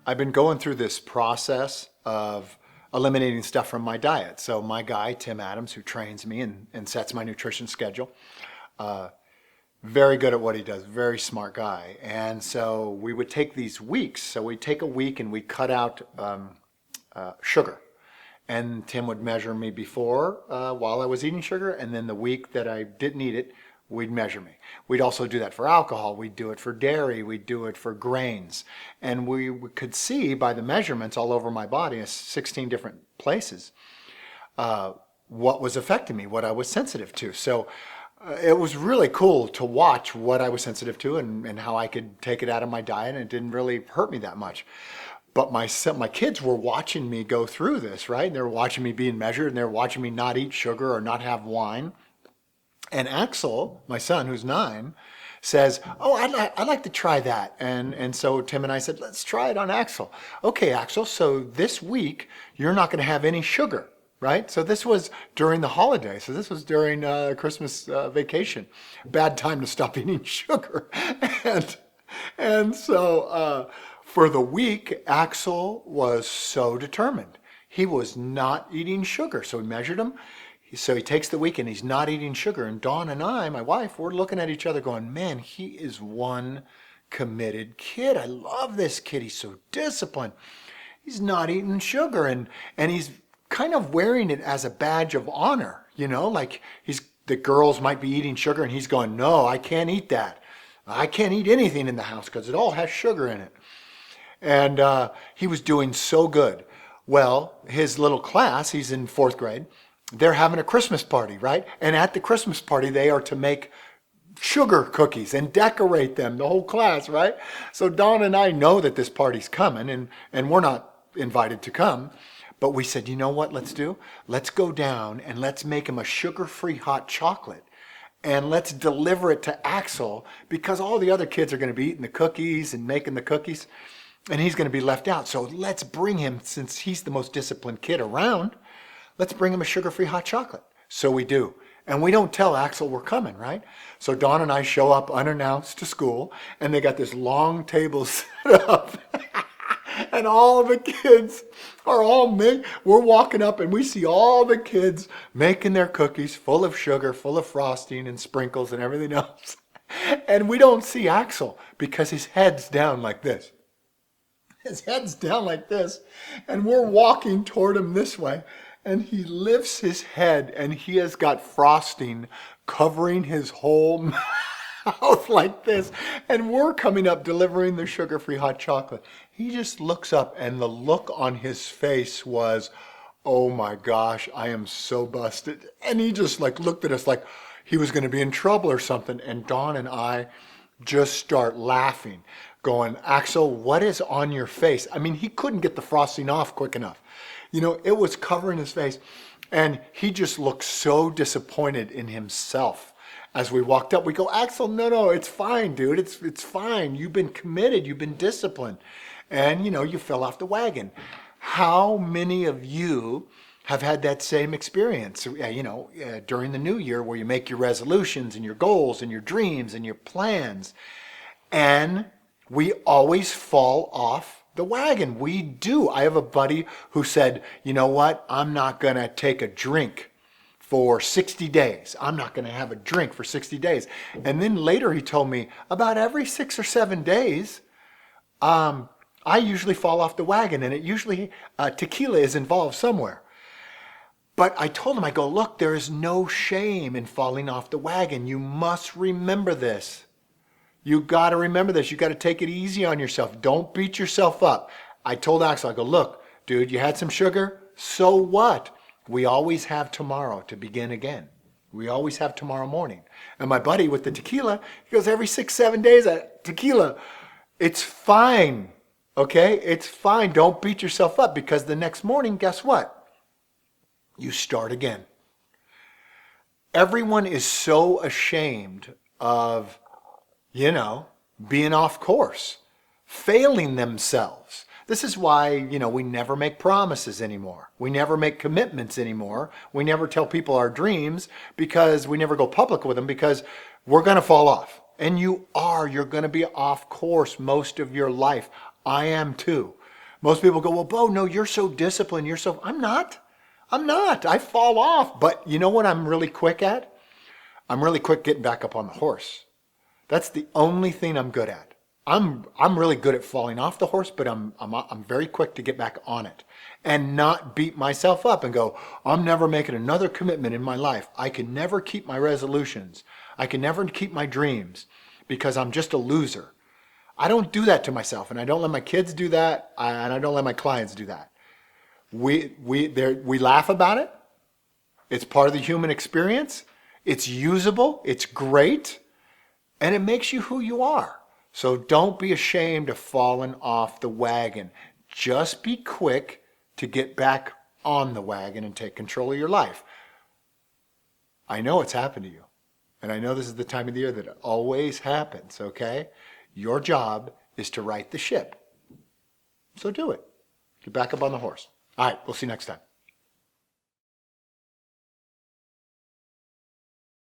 I've been going through this process of eliminating stuff from my diet. So my guy, Tim Adams, who trains me and sets my nutrition schedule, uh, very good at what he does, very smart guy. And so we would take these weeks. So we'd take a week and we'd cut out sugar. And Tim would measure me before while I was eating sugar, and then the week that I didn't eat it, we'd measure me. We'd also do that for alcohol. We'd do it for dairy. We'd do it for grains. And we could see by the measurements all over my body, 16 different places, what was affecting me, what I was sensitive to. So it was really cool to watch what I was sensitive to and how I could take it out of my diet, and it didn't really hurt me that much. But my kids were watching me go through this, right? And they were watching me being measured, and they were watching me not eat sugar or not have wine. And Axel, my son, who's 9, says, "Oh, I'd like to try that." And so Tim and I said, "Let's try it on Axel." "Okay, Axel, so this week you're not going to have any sugar, right?" So this was during the holiday. So this was during Christmas vacation. Bad time to stop eating sugar. and and so for the week, Axel was so determined. He was not eating sugar. So we measured him. So he takes the week and he's not eating sugar. And Dawn and I, my wife, we're looking at each other going, man, he is one committed kid. I love this kid. He's so disciplined. He's not eating sugar. And he's kind of wearing it as a badge of honor, like the girls might be eating sugar and he's going, no, I can't eat that. I can't eat anything in the house because it all has sugar in it. And he was doing so good. Well, his little class, he's in 4th grade, they're having a Christmas party, right? And at the Christmas party, they are to make sugar cookies and decorate them, the whole class, right? So Dawn and I know that this party's coming, and we're not invited to come. But we said, you know what let's do? Let's go down and let's make him a sugar-free hot chocolate. And let's deliver it to Axel, because all the other kids are going to be eating the cookies and making the cookies, and he's going to be left out. So let's bring him, since he's the most disciplined kid around, let's bring him a sugar-free hot chocolate. So we do. And we don't tell Axel we're coming, right? So Dawn and I show up unannounced to school, and they got this long table set up. And all the kids are we're walking up and we see all the kids making their cookies full of sugar, full of frosting and sprinkles and everything else. And we don't see Axel because his head's down like this. His head's down like this. And we're walking toward him this way. And he lifts his head and he has got frosting covering his whole mouth like this. And we're coming up delivering the sugar-free hot chocolate. He just looks up and the look on his face was, oh my gosh, I am so busted. And he just looked at us like he was going to be in trouble or something. And Dawn and I just start laughing, going, Axel, what is on your face? I mean, he couldn't get the frosting off quick enough. It was covering his face. And he just looked so disappointed in himself. As we walked up, we go, Axel, no, it's fine, dude. It's fine. You've been committed. You've been disciplined. And, you fell off the wagon. How many of you have had that same experience, during the new year, where you make your resolutions and your goals and your dreams and your plans, and we always fall off the wagon? We do. I have a buddy who said, you know what? I'm not going to take a drink for 60 days. I'm not going to have a drink for 60 days. And then later he told me about every 6 or 7 days, I usually fall off the wagon, and it usually tequila is involved somewhere. But I told him, I go, look, there is no shame in falling off the wagon. You must remember this. You got to remember this. You got to take it easy on yourself. Don't beat yourself up. I told Axel, I go, look, dude, you had some sugar? So what? We always have tomorrow to begin again. We always have tomorrow morning. And my buddy with the tequila, he goes, every 6, 7 days, tequila. It's fine. Okay? It's fine. Don't beat yourself up, because the next morning, guess what? You start again. Everyone is so ashamed of, being off course, failing themselves. This is why, we never make promises anymore. We never make commitments anymore. We never tell people our dreams, because we never go public with them, because we're going to fall off. And you're going to be off course most of your life. I am too. Most people go, well, Bo, no, you're so disciplined. I'm not. I'm not. I fall off. But you know what I'm really quick at? I'm really quick getting back up on the horse. That's the only thing I'm good at. I'm really good at falling off the horse, but I'm very quick to get back on it and not beat myself up and go, I'm never making another commitment in my life. I can never keep my resolutions. I can never keep my dreams because I'm just a loser. I don't do that to myself, and I don't let my kids do that, and I don't let my clients do that. We laugh about it. It's part of the human experience. It's usable. It's great. And it makes you who you are. So don't be ashamed of falling off the wagon. Just be quick to get back on the wagon and take control of your life. I know it's happened to you. And I know this is the time of the year that it always happens, okay? Your job is to right the ship. So do it. Get back up on the horse. All right, we'll see you next time.